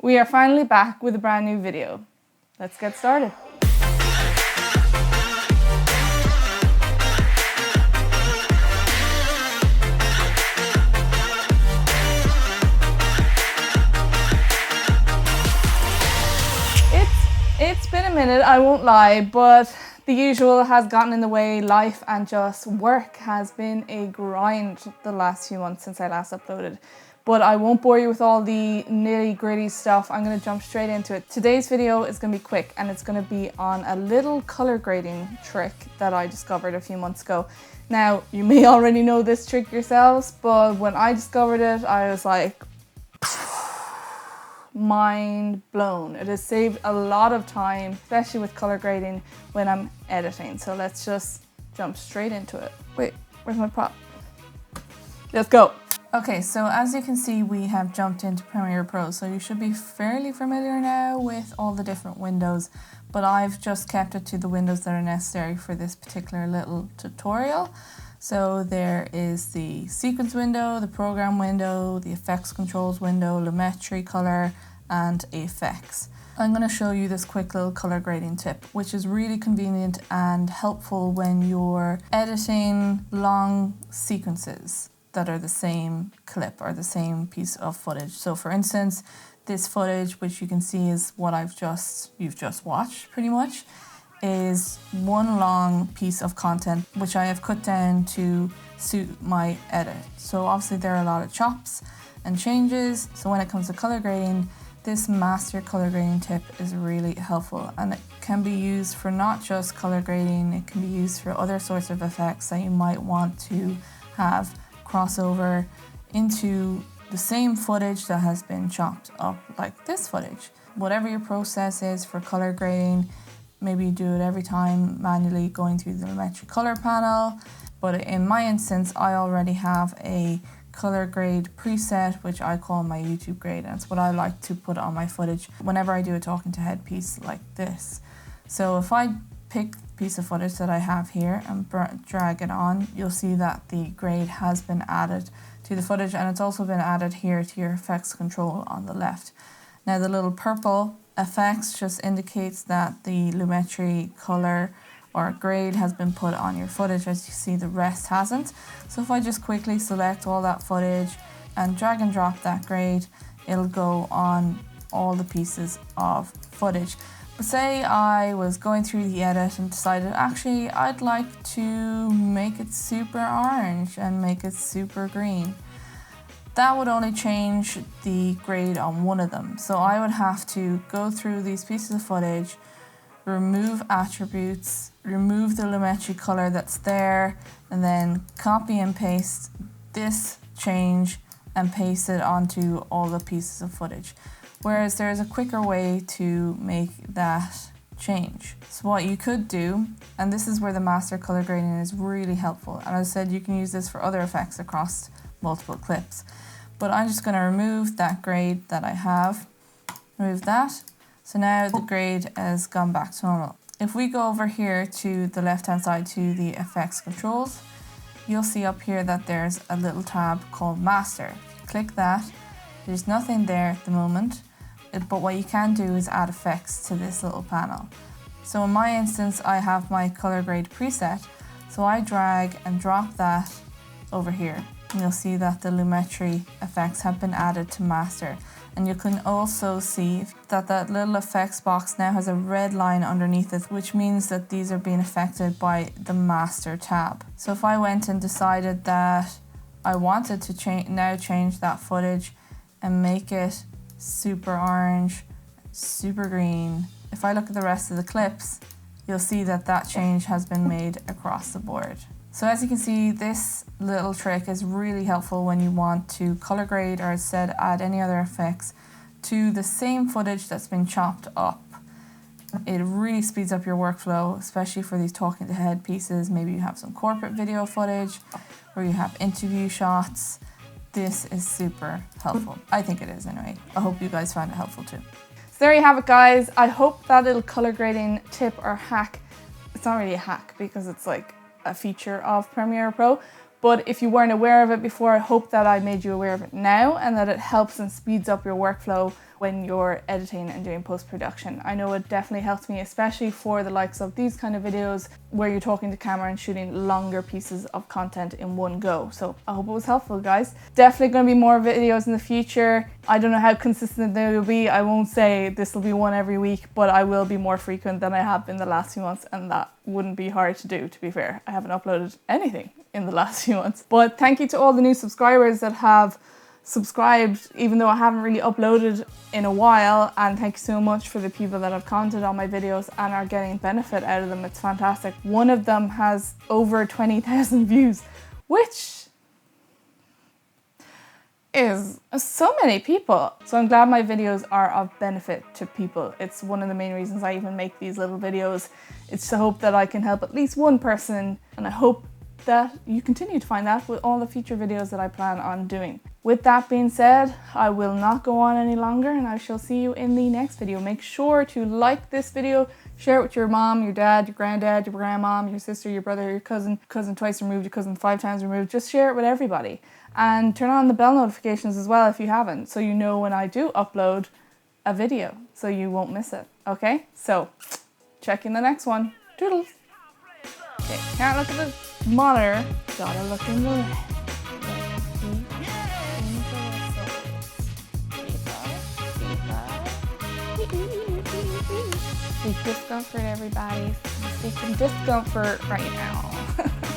We are finally back with a brand new video. Let's get started. It's been a minute, I won't lie, but the usual has gotten in the way. Life and just work has been a grind the last few months since I last uploaded. But I won't bore you with all the nitty-gritty stuff. I'm going to jump straight into it. Today's video is going to be quick, and it's going to be on a little color grading trick that I discovered a few months ago. Now, you may already know this trick yourselves, but when I discovered it, I was like, mind blown. It has saved a lot of time, especially with color grading when I'm editing. So let's just jump straight into it. Wait, where's my prop? Let's go. Okay, so as you can see, we have jumped into Premiere Pro. So you should be fairly familiar now with all the different windows, but I've just kept it to the windows that are necessary for this particular little tutorial. So there is the sequence window, the program window, the effects controls window, lumetri, color, and effects. I'm going to show you this quick little color grading tip, which is really convenient and helpful when you're editing long sequences that are the same clip or the same piece of footage. So for instance, this footage, which you can see is what you've just watched pretty much, is one long piece of content which I have cut down to suit my edit. So obviously there are a lot of chops and changes. So when it comes to color grading, this master color grading tip is really helpful, and it can be used for not just color grading, it can be used for other sorts of effects that you might want to have crossover into the same footage that has been chopped up, like this footage. Whatever your process is for color grading, maybe you do it every time manually going through the lumetri color panel, but in my instance I already have a color grade preset which I call my YouTube grade, and it's what I like to put on my footage whenever I do a talking to head piece like this. So if I pick the piece of footage that I have here and drag it on, you'll see that the grade has been added to the footage, and it's also been added here to your effects control on the left. Now the little purple effects just indicates that the lumetri color or grade has been put on your footage. As you see, the rest hasn't. So if I just quickly select all that footage and drag and drop that grade, it'll go on all the pieces of footage. But say I was going through the edit and decided actually I'd like to make it super orange and make it super green. That would only change the grade on one of them. So I would have to go through these pieces of footage, remove attributes, remove the lumetri color that's there, and then copy and paste this change and paste it onto all the pieces of footage. Whereas there's a quicker way to make that change. So what you could do, and this is where the master color grading is really helpful, and as I said, you can use this for other effects across multiple clips. But I'm just going to remove that grade that I have, remove that. So now the grade has gone back to normal. If we go over here to the left hand side to the effects controls, you'll see up here that there's a little tab called master. If you click that, there's nothing there at the moment, but what you can do is add effects to this little panel. So in my instance, I have my color grade preset, so I drag and drop that over here. And you'll see that the lumetri effects have been added to master. And you can also see that that little effects box now has a red line underneath it, which means that these are being affected by the master tab. So if I went and decided that I wanted to change that footage and make it super orange, super green, if I look at the rest of the clips, you'll see that that change has been made across the board. So as you can see, this little trick is really helpful when you want to color grade, or as said, add any other effects to the same footage that's been chopped up. It really speeds up your workflow, especially for these talking to head pieces. Maybe you have some corporate video footage or you have interview shots. This is super helpful. I think it is anyway. I hope you guys found it helpful too. So there you have it, guys. I hope that little color grading tip or hack, it's not really a hack because it's like a feature of Premiere Pro, But if you weren't aware of it before, I hope that I made you aware of it now and that it helps and speeds up your workflow when you're editing and doing post-production. I know it definitely helps me, especially for the likes of these kind of videos where you're talking to camera and shooting longer pieces of content in one go. So I hope it was helpful, guys. Definitely going to be more videos in the future. I don't know how consistent they will be. I won't say this will be one every week, but I will be more frequent than I have been the last few months, and that wouldn't be hard to do, to be fair. I haven't uploaded anything in the last few months. But thank you to all the new subscribers that have subscribed, even though I haven't really uploaded in a while, and thank you so much for the people that have commented on my videos and are getting benefit out of them. It's fantastic. One of them has over 20,000 views, which is so many people. So I'm glad my videos are of benefit to people. It's one of the main reasons I even make these little videos. It's to hope that I can help at least one person, and I hope that you continue to find that with all the future videos that I plan on doing. With that being said, I will not go on any longer, and I shall see you in the next video. Make sure to like this video, share it with your mom, your dad, your granddad, your grandmom, your sister, your brother, your cousin twice removed, your cousin 5 times removed. Just share it with everybody. And turn on the bell notifications as well if you haven't, so you know when I do upload a video, so you won't miss it. Okay? So, check in the next one. Toodles! Okay, can't look at the monitor, gotta look in the left. Deep discomfort, everybody. Deep discomfort right now.